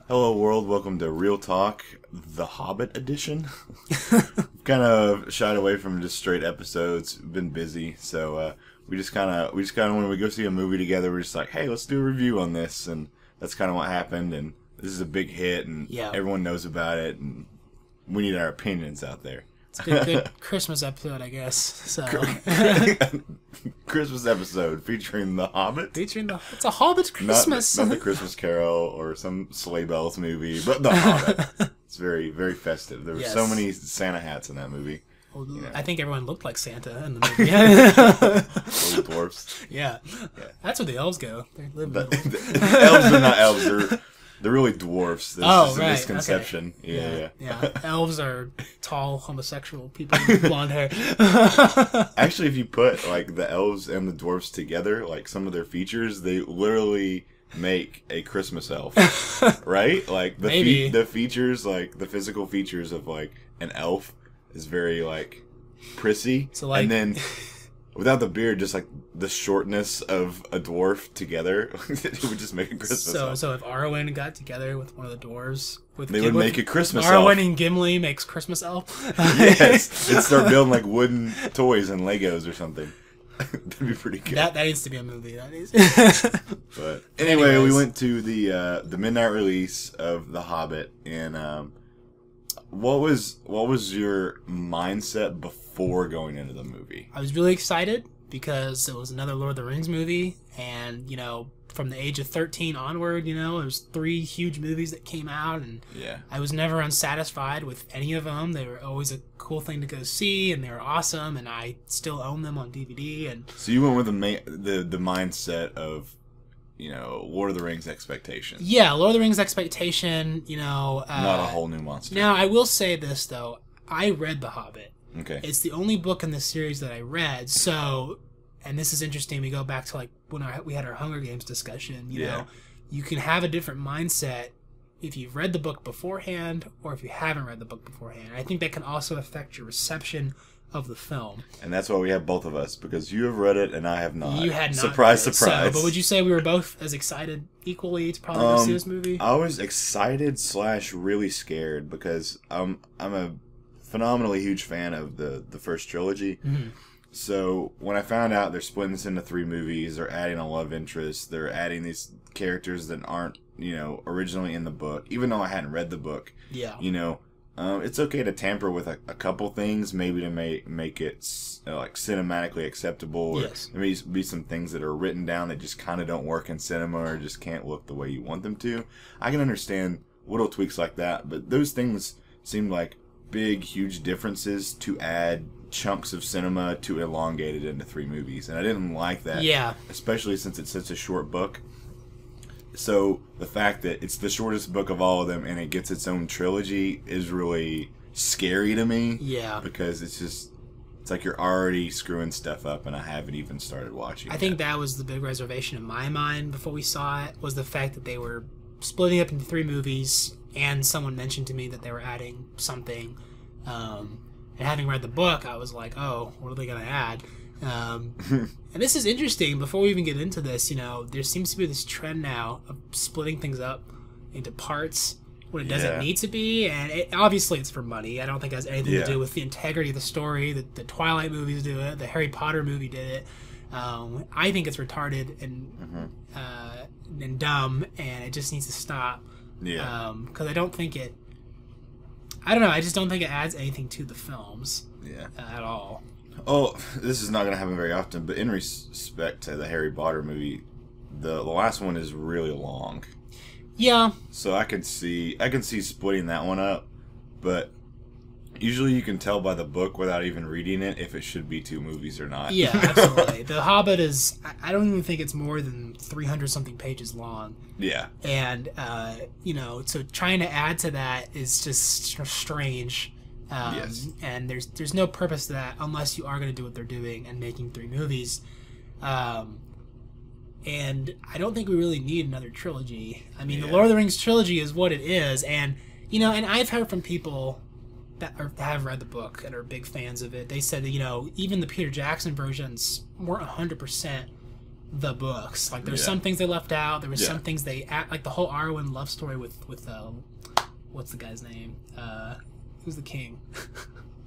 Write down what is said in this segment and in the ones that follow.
Hello, world. Welcome to Real Talk, the Hobbit edition. Kind of shied away from just straight episodes. We've been busy, so we just kind of when we go see a movie together, we're just like, hey, let's do a review on this, and that's kind of what happened. And this is a big hit, and everyone knows about it, and we need our opinions out there. It's a good Christmas episode, I guess. So Christmas episode featuring the Hobbit. It's a Hobbit Christmas. Not the Christmas Carol or some Sleigh Bells movie, but the Hobbit. It's very, very festive. There were so many Santa hats in that movie. Well, I think everyone looked like Santa in the movie. Little dwarfs. Yeah. That's where the elves go. They live the elves are not elves. They're really dwarfs. There's just a misconception. Okay. Yeah. Elves are tall homosexual people with blonde hair. Actually, if you put like the elves and the dwarfs together, like some of their features, they literally make a Christmas elf, right? Like the features, like the physical features of like an elf is very like prissy, so, like, and then without the beard, just like the shortness of a dwarf together, it would just make a Christmas elf. So if Arwen got together with one of the dwarves, they would make a Christmas elf. Arwen and Gimli makes Christmas elf. Yes, and start building like wooden toys and Legos or something. That'd be pretty good. That needs to be a movie. That is. But anyway, we went to the midnight release of The Hobbit, and what was your mindset before going into the movie? I was really excited because it was another Lord of the Rings movie, and from the age of 13 onward, there was 3 huge movies that came out, and I was never unsatisfied with any of them. They were always a cool thing to go see, and they were awesome, and I still own them on DVD. And so you went with the mindset of Lord of the Rings expectation. Yeah, Lord of the Rings expectation. Not a whole new monster. Now I will say this though, I read The Hobbit. Okay. It's the only book in the series that I read. So, and this is interesting. We go back to like when we had our Hunger Games discussion. You can have a different mindset if you've read the book beforehand or if you haven't read the book beforehand. I think that can also affect your reception of the film. And that's why we have both of us, because you have read it and I have not. You had not. Surprise, surprise. But would you say we were both as excited equally to probably go see this movie? I was excited / really scared because I'm a phenomenally huge fan of the first trilogy. Mm-hmm. So when I found out they're splitting this into 3 movies, they're adding a love interest, they're adding these characters that aren't originally in the book, even though I hadn't read the book. Yeah. It's okay to tamper with a couple things, maybe to make it like cinematically acceptable. Yes. There may be some things that are written down that just kind of don't work in cinema or just can't look the way you want them to. I can understand little tweaks like that, but those things seemed like big, huge differences to add chunks of cinema to elongate it into 3 movies, and I didn't like that. Yeah. Especially since it's such a short book. So the fact that it's the shortest book of all of them and it gets its own trilogy is really scary to me. Yeah. Because it's like you're already screwing stuff up and I haven't even started watching I think that was the big reservation in my mind before we saw it, was the fact that they were splitting up into 3 movies, and someone mentioned to me that they were adding something. And having read the book, I was like, oh, what are they going to add? And this is interesting. Before we even get into this, there seems to be this trend now of splitting things up into parts when it doesn't need to be, and obviously it's for money. I don't think it has anything to do with the integrity of the story. The Twilight movies do it. The Harry Potter movie did it. I think it's retarded and dumb, and it just needs to stop. Yeah. Because I don't think it... I don't know. I just don't think it adds anything to the films at all. Oh, this is not going to happen very often, but in respect to the Harry Potter movie, the last one is really long. Yeah. So I can see splitting that one up, but usually you can tell by the book without even reading it if it should be 2 movies or not. Yeah, absolutely. The Hobbit is... I don't even think it's more than 300-something pages long. Yeah. And, so trying to add to that is just strange. Yes. And there's no purpose to that unless you are going to do what they're doing and making 3 movies. And I don't think we really need another trilogy. I mean, the Lord of the Rings trilogy is what it is. And, and I've heard from people that have read the book and are big fans of it. They said that, even the Peter Jackson versions weren't 100% the books. Like there's Yeah. some things they left out. There was Yeah. some things they add, like the whole Arwen love story with what's the guy's name? Who's the king?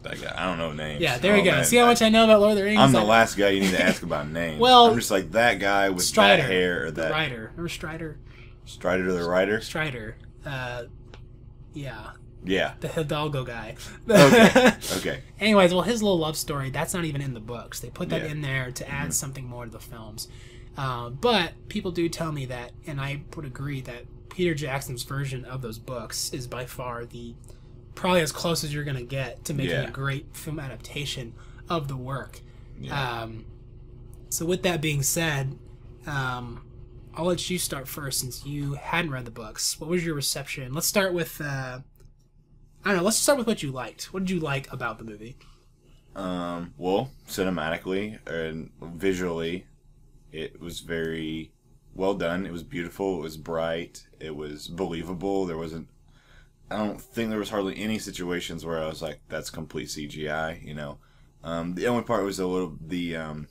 That guy. I don't know names. Yeah, there we go. Man. See how much I know about Lord of the Rings? I'm the Like, last guy you need to ask about names. Well, I'm just like that guy with Strider, that hair or that the writer. Remember Strider? Strider the writer. Strider. Yeah. Yeah. The Hidalgo guy. Okay. Okay. Anyways, well, his little love story, that's not even in the books. They put that Yeah. in there to add something more to the films. But people do tell me that, and I would agree, that Peter Jackson's version of those books is by far probably as close as you're going to get to making Yeah. a great film adaptation of the work. Yeah. So with that being said, I'll let you start first since you hadn't read the books. What was your reception? Let's start with, I don't know, let's start with what you liked. What did you like about the movie? Well, cinematically and visually, it was very well done. It was beautiful. It was bright. It was believable. I don't think there was hardly any situations where I was like, that's complete CGI, you know. The only part was the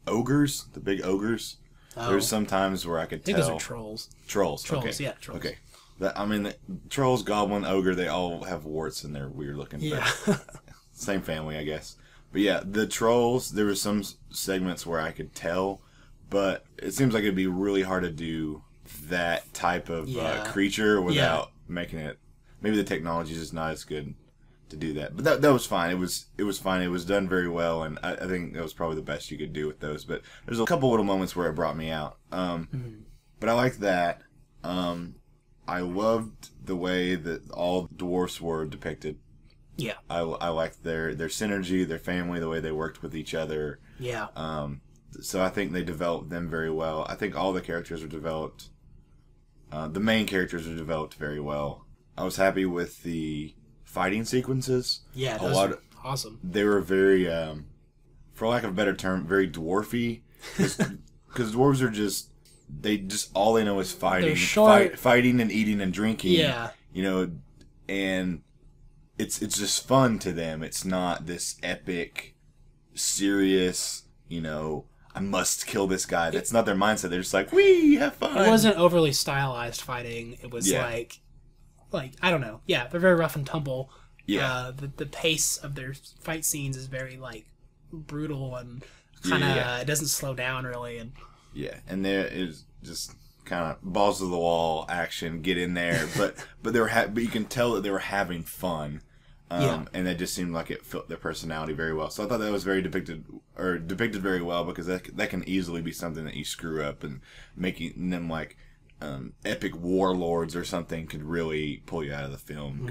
ogres, the big ogres. Oh. There was some times where I could I think tell. those are trolls. Trolls. Trolls, Okay. yeah, trolls. Okay. The trolls, goblin, ogre, they all have warts and they're weird looking. Yeah. Same family, I guess. But yeah, the trolls, there were some segments where I could tell, but it seems like it'd be really hard to do that type of creature without making it. Maybe the technology is just not as good to do that. But that was fine. It was fine. It was done very well, and I think that was probably the best you could do with those. But there's a couple little moments where it brought me out. But I liked that. I loved the way that all dwarfs were depicted. Yeah. I liked their synergy, their family, the way they worked with each other. Yeah. So I think they developed them very well. I think all the characters were developed. The main characters were developed very well. I was happy with the fighting sequences. Yeah, those were awesome. They were very, for lack of a better term, very dwarfy. Because dwarves are just all they know is fighting. They're short. Fighting and eating and drinking. Yeah. You know, and it's just fun to them. It's not this epic, serious, you know, I must kill this guy. That's not their mindset. They're just like, wee, have fun. It wasn't overly stylized fighting. It was like I don't know. Yeah, they're very rough and tumble. Yeah. The pace of their fight scenes is very like brutal and kind of it doesn't slow down really. And and there is just kind of balls to the wall action, get in there. but they were but you can tell that they were having fun. And that just seemed like it fit their personality very well. So I thought that was very depicted very well, because that can easily be something that you screw up, and making them like epic warlords or something could really pull you out of the film,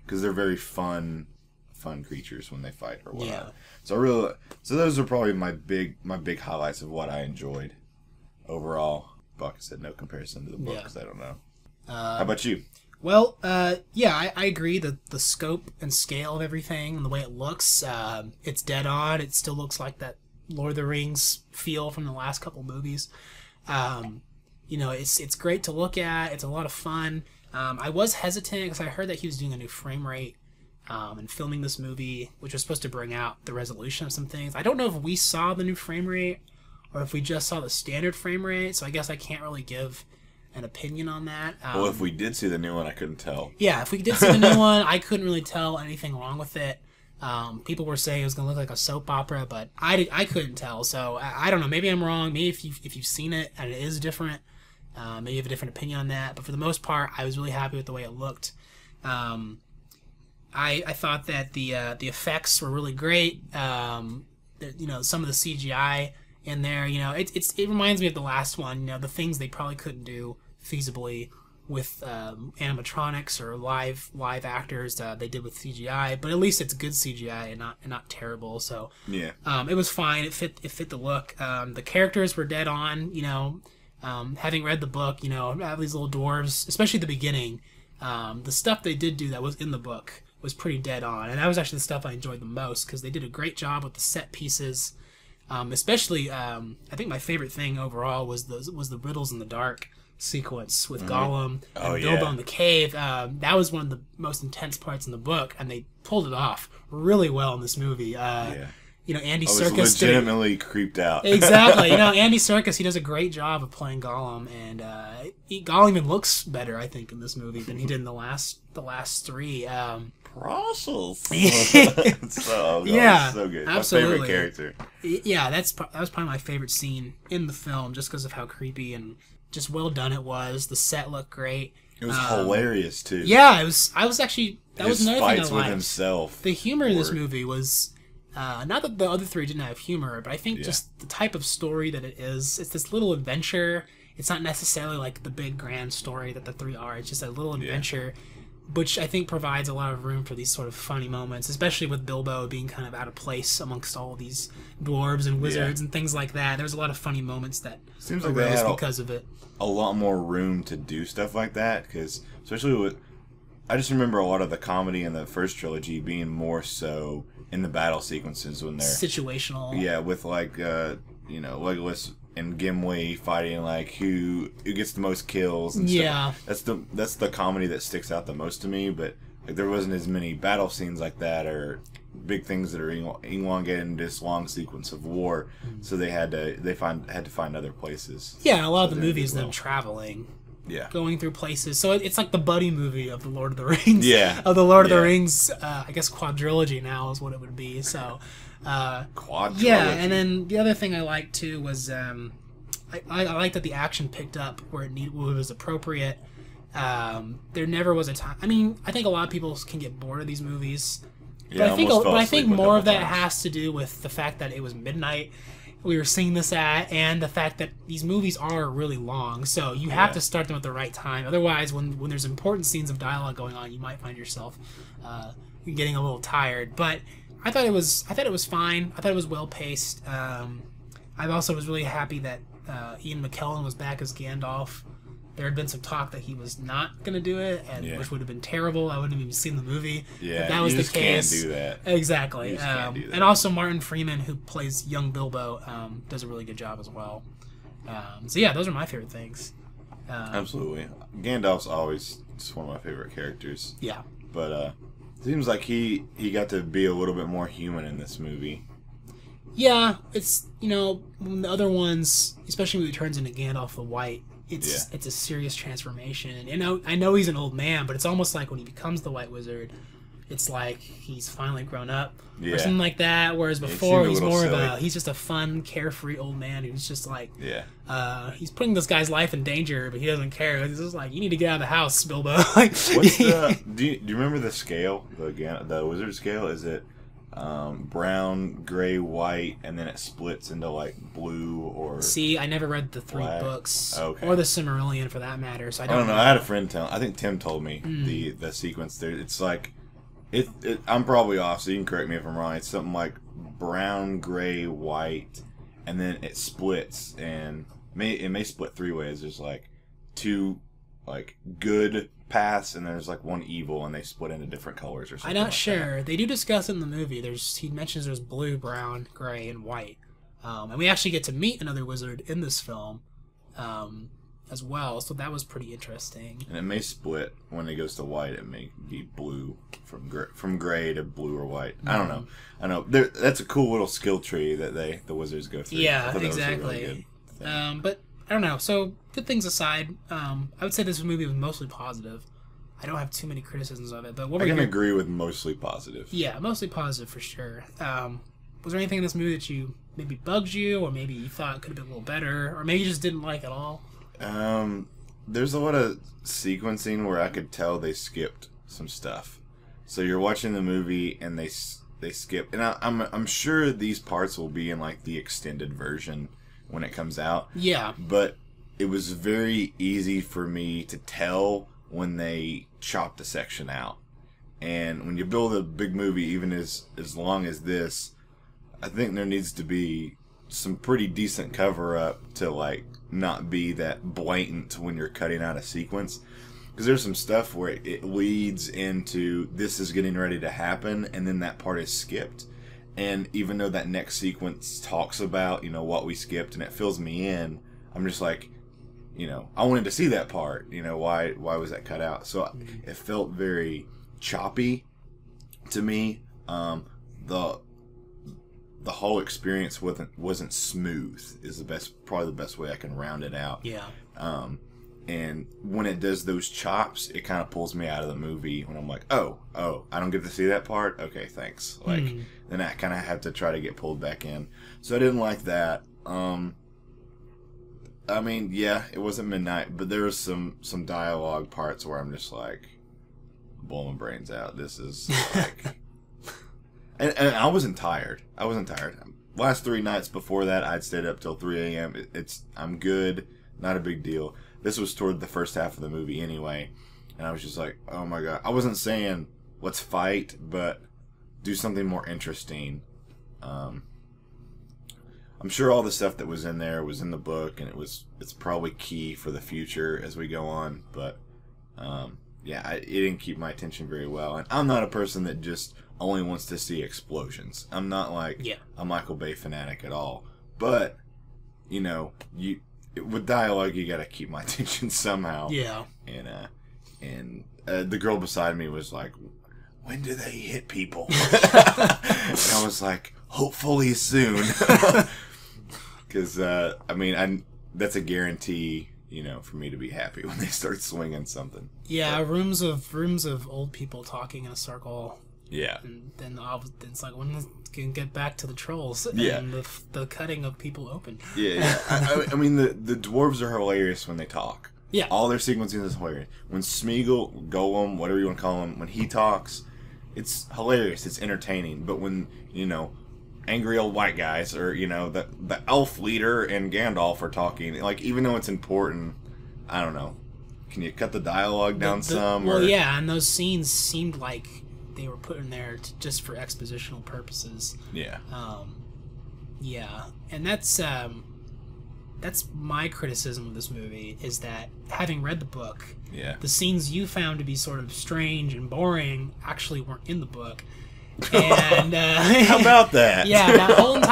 because they're very fun creatures when they fight or whatnot. So those are probably my big highlights of what I enjoyed overall. Buck said no comparison to the book, because I don't know. How about you? Well, I agree that the scope and scale of everything and the way it looks, it's dead on. It still looks like that Lord of the Rings feel from the last couple movies. You know, it's great to look at. It's a lot of fun. I was hesitant because I heard that he was doing a new frame rate and filming this movie, which was supposed to bring out the resolution of some things. I don't know if we saw the new frame rate or if we just saw the standard frame rate, so I guess I can't really give an opinion on that. Well, if we did see the new one, I couldn't tell. Yeah, if we did see the new one, I couldn't really tell anything wrong with it. People were saying it was going to look like a soap opera, but I couldn't tell. So I don't know. Maybe I'm wrong. Maybe if you've seen it and it is different, maybe you have a different opinion on that. But for the most part, I was really happy with the way it looked. I thought that the effects were really great. You know, some of the CGI in there, you know, it reminds me of the last one. You know, the things they probably couldn't do feasibly with animatronics or live actors, they did with CGI. But at least it's good CGI and not terrible. So yeah, it was fine. It fit the look. The characters were dead on. You know, having read the book, you know, have these little dwarves, especially the beginning. The stuff they did do that was in the book was pretty dead on, and that was actually the stuff I enjoyed the most, because they did a great job with the set pieces. Especially, I think my favorite thing overall was the Riddles in the Dark sequence with Gollum and Bilbo in the cave. That was one of the most intense parts in the book, and they pulled it off really well in this movie. Andy I was Serkis legitimately creeped out. Exactly. Andy Serkis, he does a great job of playing Gollum, and Gollum even looks better, I think, in this movie than he did in the last three. Process. Yeah, so good. absolutely. My favorite character. Yeah, that was probably my favorite scene in the film, just because of how creepy and just well done it was. The set looked great. It was hilarious too. Yeah, it was. I was actually His another thing I fights with liked. himself. The humor in this movie was not that the other three didn't have humor, but I think just the type of story that it is. It's this little adventure. It's not necessarily like the big grand story that the three are. It's just a little adventure, which I think provides a lot of room for these sort of funny moments, especially with Bilbo being kind of out of place amongst all these dwarves and wizards and things like that. There's a lot of funny moments that seems like they had because of it. A lot more room to do stuff like that, because especially with, I just remember a lot of the comedy in the first trilogy being more so in the battle sequences when they're situational. Yeah, with like Legolas and Gimli fighting, like who gets the most kills and stuff. That's the comedy that sticks out the most to me. But like, there wasn't as many battle scenes like that or big things that are elongated in this long sequence of war. So they had to find other places. Yeah, a lot of the movies them traveling. Yeah. Going through places. So it's like the buddy movie of the Lord of the Rings. Yeah. Of the Lord of the Rings, I guess quadrilogy now is what it would be. So, quadrilogy. Yeah, and then the other thing I liked too was I liked that the action picked up where it was appropriate. There never was a time. I mean, I think a lot of people can get bored of these movies. Yeah, but I think more of that has to do with the fact that it was midnight. We were seeing this at, and the fact that these movies are really long, so you have to start them at the right time. Otherwise, when there's important scenes of dialogue going on, you might find yourself getting a little tired. But I thought it was fine. I thought it was well paced. I also was really happy that Ian McKellen was back as Gandalf. There had been some talk that he was not going to do it, which would have been terrible. I wouldn't have even seen the movie. Yeah, if that was you the just case. can't do that. Exactly. You just can't do that. And also Martin Freeman, who plays young Bilbo, does a really good job as well. So yeah, those are my favorite things. Absolutely. Gandalf's always just one of my favorite characters. Yeah. But it seems like he got to be a little bit more human in this movie. Yeah, it's, when the other ones, especially when he turns into Gandalf the White, it's a serious transformation. And I know he's an old man, but it's almost like when he becomes the White Wizard, it's like he's finally grown up or something like that. Whereas before he's more of he's just a fun, carefree old man who's just like, he's putting this guy's life in danger, but he doesn't care. He's just like, you need to get out of the house, Bilbo. What's the? Do you remember the scale? The wizard scale? Is it brown, gray, white, and then it splits into like blue or? See, I never read the three books, or the Silmarillion for that matter. So I don't know. I had a friend I think Tim told me the sequence there. It's like I'm probably off, so you can correct me if I'm wrong. It's something like brown, gray, white, and then it splits, and it may split three ways. There's like two like good paths, and there's like one evil, and they split into different colors or something. I'm not sure. That. They do discuss in the movie. He mentions there's blue, brown, gray, and white, and we actually get to meet another wizard in this film, as well. So that was pretty interesting. And it may split when it goes to white. It may be blue from gray to blue or white. I don't know. I know that's a cool little skill tree that the wizards go through. Yeah, exactly. Really but I don't know. So good things aside, I would say this movie was mostly positive. I don't have too many criticisms of it, but I can agree with mostly positive. Yeah, mostly positive for sure. Was there anything in this movie that you maybe bugged you, or maybe you thought could have been a little better, or maybe you just didn't like at all? There's a lot of sequencing where I could tell they skipped some stuff. So you're watching the movie and they skip, and I'm sure these parts will be in like the extended version when it comes out. Yeah. But it was very easy for me to tell when they chopped a section out. And when you build a big movie, even as long as this, I think there needs to be some pretty decent cover up to like not be that blatant when you're cutting out a sequence. Because there's some stuff where it leads into this is getting ready to happen, and then that part is skipped. And even though that next sequence talks about, what we skipped and it fills me in, I'm just like, I wanted to see that part. Why was that cut out? So it felt very choppy to me. The the whole experience wasn't smooth. Is probably the best way I can round it out. Yeah. And when it does those chops, it kind of pulls me out of the movie when I'm like, oh, I don't get to see that part? Okay, thanks. Like, then I kind of have to try to get pulled back in. So I didn't like that. I mean, yeah, it wasn't midnight, but there was some dialogue parts where I'm just like, blowing my brains out. This is like... and I wasn't tired. Last 3 nights before that, I'd stayed up till 3 a.m. I'm good. Not a big deal. This was toward the first half of the movie anyway. And I was just like, oh my god. I wasn't saying, let's fight, but do something more interesting. I'm sure all the stuff that was in there was in the book, and it's probably key for the future as we go on. But, it didn't keep my attention very well. And I'm not a person that just only wants to see explosions. I'm not like a Michael Bay fanatic at all. But, with dialogue, you gotta keep my attention somehow. Yeah. And the girl beside me was like, when do they hit people? And I was like, hopefully soon. Because, that's a guarantee, for me to be happy when they start swinging something. Yeah, but rooms of old people talking in a circle. Yeah. And then it's like, when can get back to the trolls and the cutting of people open. Yeah. I mean, the dwarves are hilarious when they talk. Yeah. All their sequencing is hilarious. When Smeagol, Golem, whatever you want to call him, when he talks, it's hilarious. It's entertaining. But when, angry old white guys or, the elf leader and Gandalf are talking, like, even though it's important, I don't know. Can you cut the dialogue down some? Well, yeah, and those scenes seemed like they were put in there just for expositional purposes. Yeah. Yeah, and that's my criticism of this movie, is that having read the book, the scenes you found to be sort of strange and boring actually weren't in the book. And how about that? Yeah,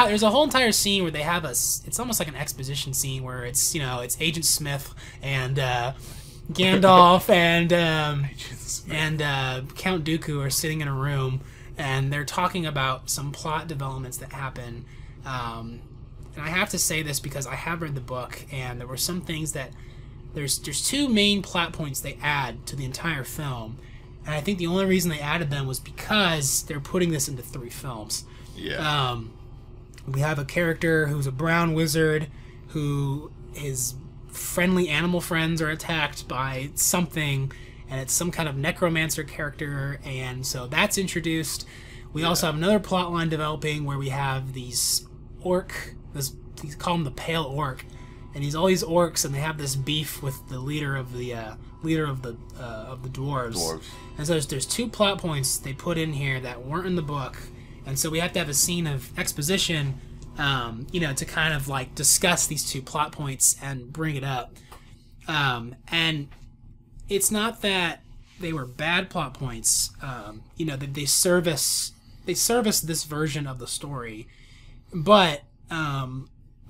there's a whole entire scene where they have it's almost like an exposition scene where it's Agent Smith and Gandalf and Count Dooku are sitting in a room, and they're talking about some plot developments that happen. And I have to say this because I have read the book, and there were some things that there's 2 main plot points they add to the entire film, and I think the only reason they added them was because they're putting this into 3 films. Yeah. We have a character who's a brown wizard who his friendly animal friends are attacked by something, and it's some kind of necromancer character, and so that's introduced. We also have another plot line developing where we have these you call him the Pale Orc, and he's all these orcs, and they have this beef with the leader of the dwarves. And so there's 2 plot points they put in here that weren't in the book, and so we have to have a scene of exposition, to kind of like discuss these 2 plot points and bring it up. And it's not that they were bad plot points. That they service this version of the story, but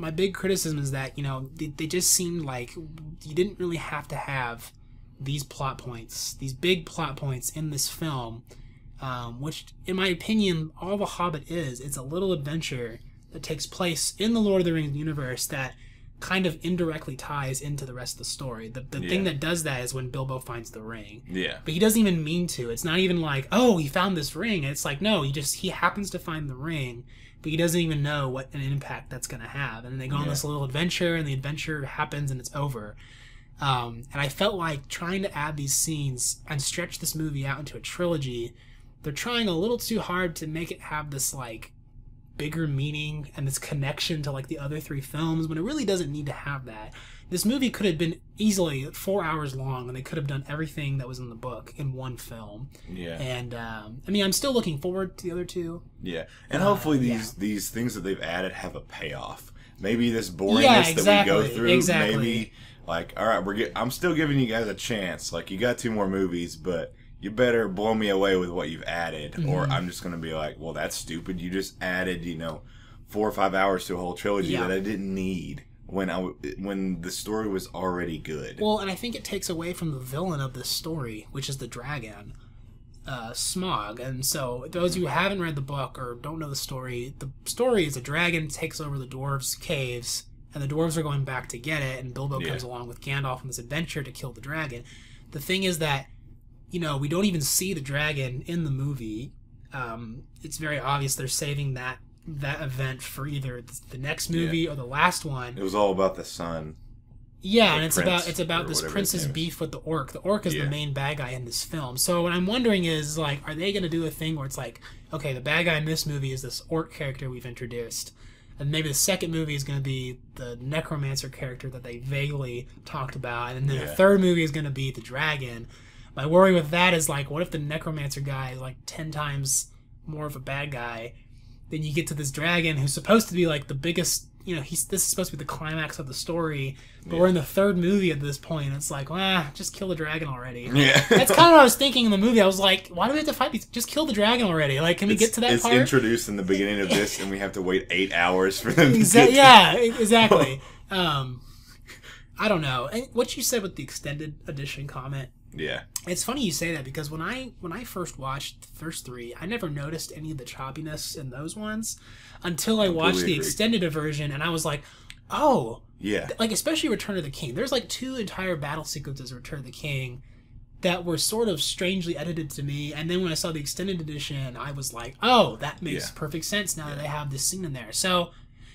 my big criticism is that they just seemed like you didn't really have to have these plot points, these big plot points in this film, which in my opinion all The Hobbit is. It's a little adventure that takes place in the Lord of the Rings universe that kind of indirectly ties into the rest of the story. The thing that does that is when Bilbo finds the ring. Yeah. But he doesn't even mean to. It's not even like, oh, he found this ring. It's like, no, he happens to find the ring, but he doesn't even know what an impact that's going to have. And then they go on this little adventure, and the adventure happens, and it's over. And I felt like trying to add these scenes and stretch this movie out into a trilogy, they're trying a little too hard to make it have this, like, bigger meaning and this connection to, like, the other 3 films, when it really doesn't need to have that. This movie could have been easily 4 hours long, and they could have done everything that was in the book in 1 film. Yeah. And, I'm still looking forward to the other 2. Yeah. And hopefully these things that they've added have a payoff. Maybe this boringness that we go through, maybe, like, all right, I'm still giving you guys a chance. Like, you got 2 more movies, but you better blow me away with what you've added, or I'm just going to be like, well, that's stupid. You just added, 4 or 5 hours to a whole trilogy that I didn't need when the story was already good. Well, and I think it takes away from the villain of this story, which is the dragon. Smaug. And so those who haven't read the book or don't know the story is a dragon takes over the dwarves' caves, and the dwarves are going back to get it, and Bilbo comes along with Gandalf on this adventure to kill the dragon. The thing is that, we don't even see the dragon in the movie. It's very obvious they're saving that event for either the next movie or the last one. It was all about the son. Yeah, and it's about this prince's beef with the orc. The orc is the main bad guy in this film. So what I'm wondering is, like, are they going to do a thing where it's like, okay, the bad guy in this movie is this orc character we've introduced, and maybe the second movie is going to be the necromancer character that they vaguely talked about, and then the third movie is going to be the dragon. My worry with that is, like, what if the necromancer guy is like 10 times more of a bad guy? Then you get to this dragon who's supposed to be like the biggest. This is supposed to be the climax of the story, but we're in the third movie at this point. It's like, just kill the dragon already. Yeah, that's kind of what I was thinking in the movie. I was like, why do we have to fight these? Just kill the dragon already. Like, can we get to that part? It's introduced in the beginning of this, and we have to wait 8 hours for them to get exactly. I don't know. And what you said with the extended edition comment. Yeah. It's funny you say that, because when I first watched the first three, I never noticed any of the choppiness in those ones until I watched the extended version, and I was like, oh. Yeah. Like, especially Return of the King. There's like 2 entire battle sequences of Return of the King that were sort of strangely edited to me, and then when I saw the extended edition, I was like, oh, that makes perfect sense now that they have this scene in there. So,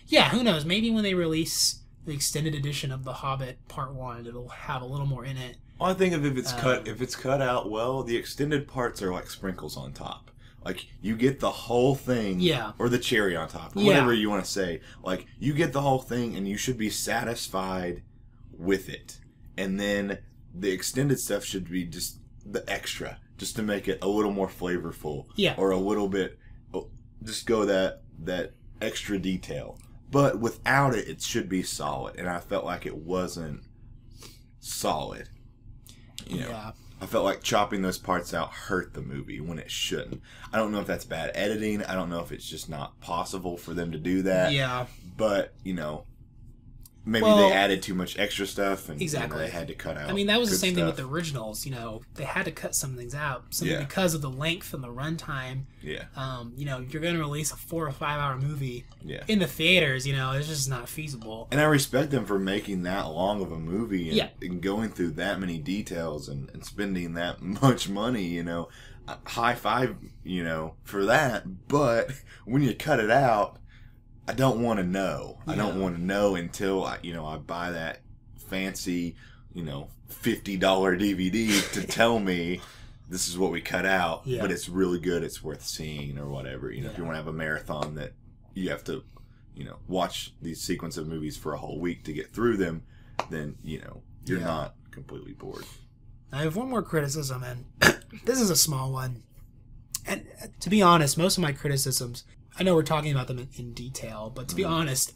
yeah, who knows? Maybe when they release the extended edition of The Hobbit Part 1, it'll have a little more in it. Well, I think if it's cut out well, the extended parts are like sprinkles on top. Like, you get the whole thing, or the cherry on top, or whatever you want to say. Like, you get the whole thing, and you should be satisfied with it. And then the extended stuff should be just the extra, just to make it a little more flavorful, or a little bit, just go that extra detail. But without it, it should be solid, and I felt like it wasn't solid. I felt like chopping those parts out hurt the movie when it shouldn't. I don't know if that's bad editing. I don't know if it's just not possible for them to do that. Yeah. But, maybe they added too much extra stuff and they had to cut out. I mean, that was the same thing with the originals. They had to cut some things out simply because of the length and the runtime. Yeah. You're going to release a 4 or 5 hour movie in the theaters. It's just not feasible. And I respect them for making that long of a movie and going through that many details and spending that much money. High five, for that. But when you cut it out, I don't want to know. I don't want to know until I buy that fancy, $50 DVD to tell me this is what we cut out, but it's really good. It's worth seeing or whatever. If you want to have a marathon that you have to, watch these sequence of movies for a whole week to get through them, then, you're not completely bored. I have one more criticism, and this is a small one. And to be honest, most of my criticisms, I know we're talking about them in detail, but to be honest,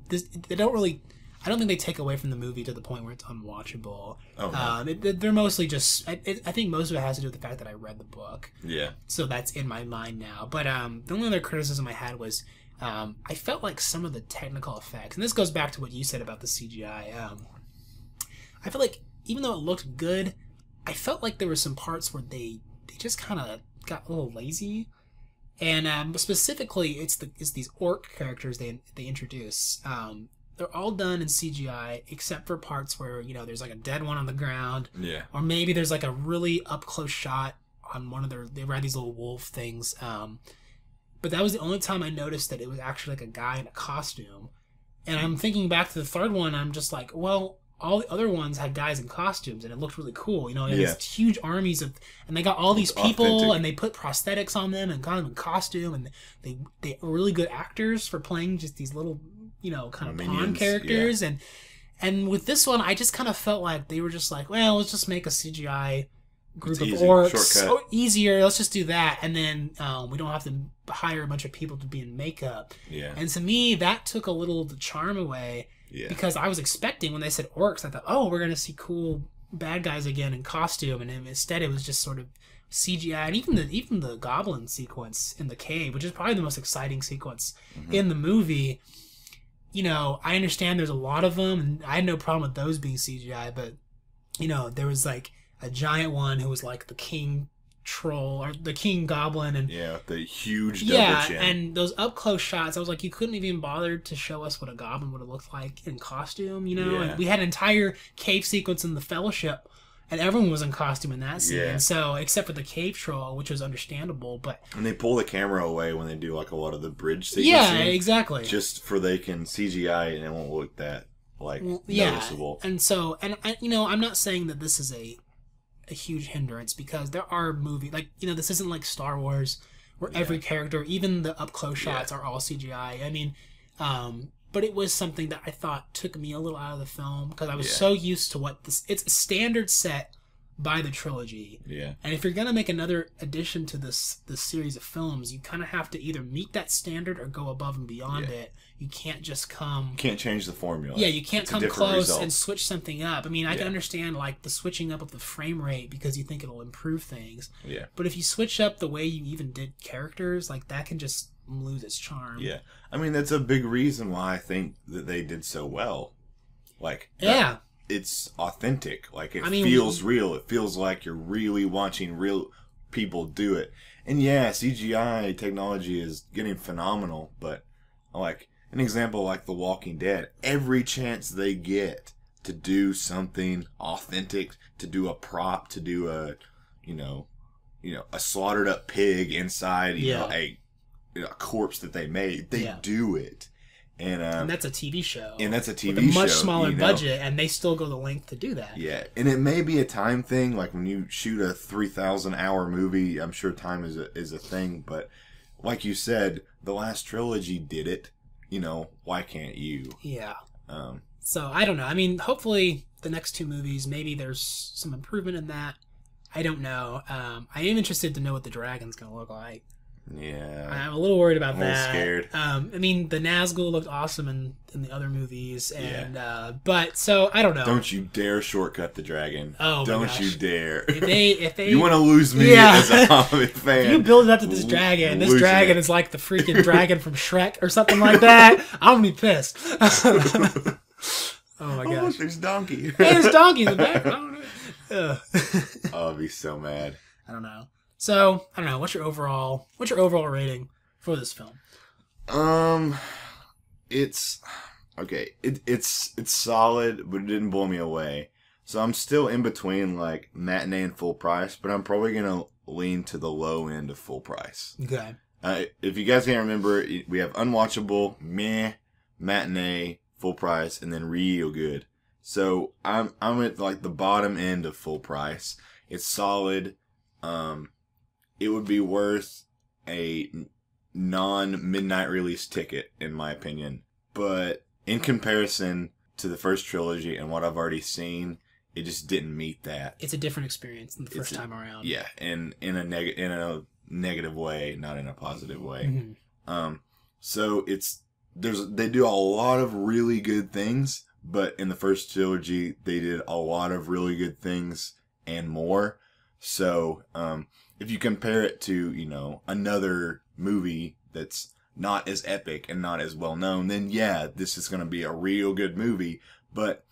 they don't really. I don't think they take away from the movie to the point where it's unwatchable. Oh, no. They're mostly just. I think most of it has to do with the fact that I read the book. Yeah. So that's in my mind now. But the only other criticism I had was I felt like some of the technical effects, and this goes back to what you said about the CGI. I feel like even though it looked good, I felt like there were some parts where they just kind of got a little lazy. And specifically, it's these orc characters they introduce. They're all done in CGI except for parts where there's like a dead one on the ground, or maybe there's like a really up close shot on one of they ride these little wolf things. But that was the only time I noticed that it was actually like a guy in a costume. And I'm thinking back to the third one, I'm just like, well, all the other ones had guys in costumes, and it looked really cool. They had these huge armies and they got all these people, authentic. And they put prosthetics on them and got them in costume, and they were really good actors for playing just these little, kind of pawn characters. Yeah. And with this one, I just kind of felt like they were just like, well, let's just make a CGI group of orcs easier. Let's just do that, and then we don't have to hire a bunch of people to be in makeup. Yeah. And to me, that took a little of the charm away. Yeah. Because I was expecting when they said orcs, I thought, oh, we're going to see cool bad guys again in costume, and instead it was just sort of CGI. And even the goblin sequence in the cave, which is probably the most exciting sequence in the movie. I understand there's a lot of them, and I had no problem with those being CGI, but there was like a giant one who was like the king troll or the king goblin, and Yeah, the huge double chin. and those up close shots. I was like, you couldn't even bother to show us what a goblin would have looked like in costume, you know? Yeah. And we had an entire cave sequence in the Fellowship, and everyone was in costume in that scene. Yeah. And so, except for the cave troll, which was understandable, but And they pull the camera away when they do like a lot of the bridge sequencing. yeah, exactly. Just for they can CGI and it won't look that like noticeable. And so, and I, you know, I'm not saying that this is a huge hindrance, because there are movies like, you know, this isn't like Star Wars where every character, even the up close shots, are all CGI. I mean, but it was something that I thought took me a little out of the film, because I was so used to what this. It's a standard set by the trilogy. Yeah. And if you're gonna make another addition to this series of films, you kind of have to either meet that standard or go above and beyond it. You can't just come... You can't change the formula. Yeah, you can't come close and switch something up. I mean, I can understand, like, the switching up of the frame rate because you think it'll improve things. Yeah. But if you switch up the way you even did characters, like, that can just lose its charm. Yeah. I mean, that's a big reason why I think that they did so well. Like... It's authentic. Like, it feels real. It feels like you're really watching real people do it. And yeah, CGI technology is getting phenomenal, but, like... An example like The Walking Dead, every chance they get to do something authentic, to do a prop, to do a, a slaughtered up pig inside, a corpse that they made, they do it. And that's a TV show. And that's a TV with a show. much smaller budget, and they still go the length to do that. Yeah, and it may be a time thing, like when you shoot a 3,000-hour movie, I'm sure time is a thing, but like you said, the last trilogy did it. Why can't you? Yeah. So, I don't know. I mean, hopefully the next two movies, maybe there's some improvement in that. I don't know. I am interested to know what the dragon's going to look like. Yeah. I'm a little worried about that. I'm a little scared. I mean, the Nazgul looked awesome in the other movies. And, but, so, I don't know. Don't you dare shortcut the dragon. Oh, don't my gosh. you dare. If they... You want to lose me as a Hobbit fan. If you build it up to this dragon, this dragon is like the freaking dragon from Shrek or something like that, I'm going to be pissed. Oh, my gosh. Look, there's Donkey. Hey, there's Donkey in the back. I don't know. I'll be so mad. I don't know. So, I don't know. What's your overall rating for this film? It's okay. It's solid, but it didn't blow me away. So I'm still in between like matinee and full price, but I'm probably gonna lean to the low end of full price. Okay. If you guys can't remember, we have unwatchable, meh, matinee, full price, and then real good. So I'm at like the bottom end of full price. It's solid. It would be worth a non-midnight release ticket, in my opinion. But in comparison to the first trilogy and what I've already seen, it just didn't meet that. It's a different experience than the first time around. Yeah, in a negative way, not in a positive way. Mm-hmm. So they do a lot of really good things, but in the first trilogy, they did a lot of really good things and more. So, if you compare it to, another movie that's not as epic and not as well known, then yeah, this is going to be a real good movie. But,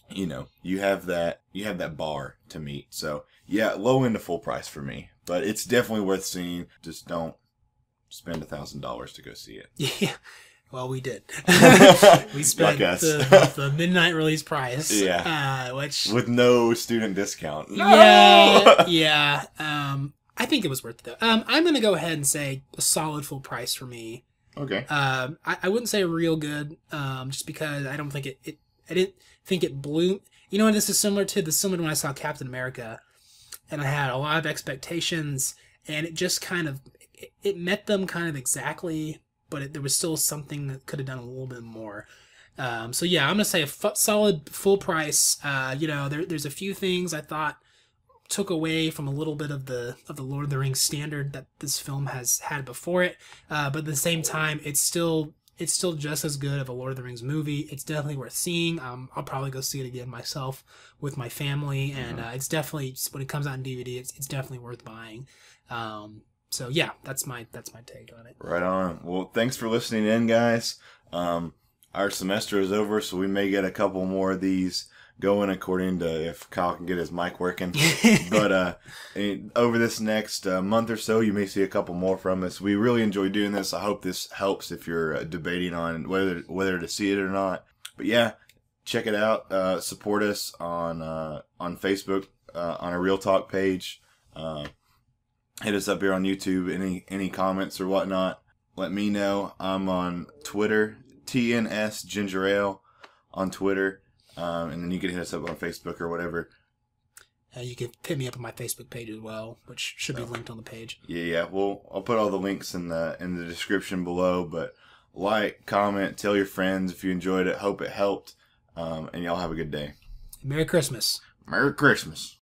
you have that bar to meet. So yeah, low end to full price for me, but it's definitely worth seeing. Just don't spend $1,000 to go see it. Yeah. Well, we did. We spent the midnight release price. Yeah. Which with no student discount. No! Yeah. I think it was worth it though. I'm gonna go ahead and say a solid full price for me. Okay. I wouldn't say real good. Just because I don't think I didn't think it blew. And this is similar to when I saw Captain America, and I had a lot of expectations, and it just kind of it met them kind of exactly. But there was still something that could have done a little bit more. So yeah, I'm gonna say a solid full price. There's a few things I thought took away from a little bit of the Lord of the Rings standard that this film has had before it. But at the same time, it's still just as good of a Lord of the Rings movie. It's definitely worth seeing. I'll probably go see it again myself with my family, and it's definitely, when it comes out on DVD, it's definitely worth buying. So yeah, that's my take on it. Right on. Well, thanks for listening in, guys. Our semester is over, so we may get a couple more of these going according to if Kyle can get his mic working. But over this next month or so, you may see a couple more from us. We really enjoy doing this. I hope this helps if you're debating on whether to see it or not. But yeah, check it out. Support us on Facebook, on our Real Talk page. Hit us up here on YouTube. Any comments or whatnot, let me know. I'm on Twitter, TNS Ginger Ale on Twitter. And then you can hit us up on Facebook or whatever. You can hit me up on my Facebook page as well, which should be linked on the page. Yeah. Well, I'll put all the links in the description below. But like, comment, tell your friends if you enjoyed it. Hope it helped. And y'all have a good day. Merry Christmas. Merry Christmas.